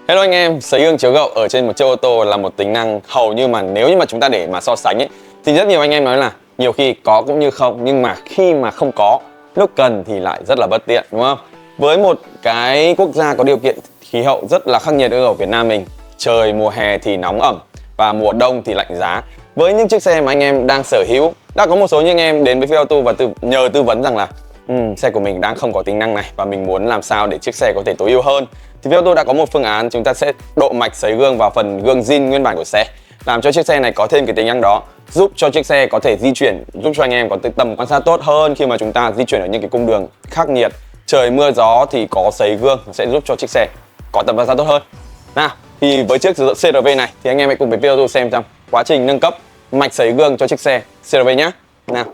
Hello anh em, sấy gương chiếu gậu ở trên một chiếc ô tô là một tính năng hầu như mà nếu như mà chúng ta để mà so sánh ấy thì rất nhiều anh em nói là nhiều khi có cũng như không, nhưng mà khi mà không có, lúc cần thì lại rất là bất tiện, đúng không? Với một cái quốc gia có điều kiện khí hậu rất là khắc nghiệt ở Việt Nam mình, trời mùa hè thì nóng ẩm và mùa đông thì lạnh giá. Với những chiếc xe mà anh em đang sở hữu, đã có một số những anh em đến với Phi Auto và nhờ tư vấn rằng là xe của mình đang không có tính năng này và mình muốn làm sao để chiếc xe có thể tối ưu hơn. Thì Phi Auto đã có một phương án, chúng ta sẽ độ mạch sấy gương vào phần gương zin nguyên bản của xe, làm cho chiếc xe này có thêm cái tính năng đó, giúp cho chiếc xe có thể di chuyển, giúp cho anh em có tầm quan sát tốt hơn khi mà chúng ta di chuyển ở những cái cung đường khắc nghiệt, trời mưa gió thì có sấy gương sẽ giúp cho chiếc xe có tầm quan sát tốt hơn. Nào, thì với chiếc CR-V này thì anh em hãy cùng với Phi Auto xem trong quá trình nâng cấp mạch sấy gương cho chiếc xe CR-V nhé. Nào.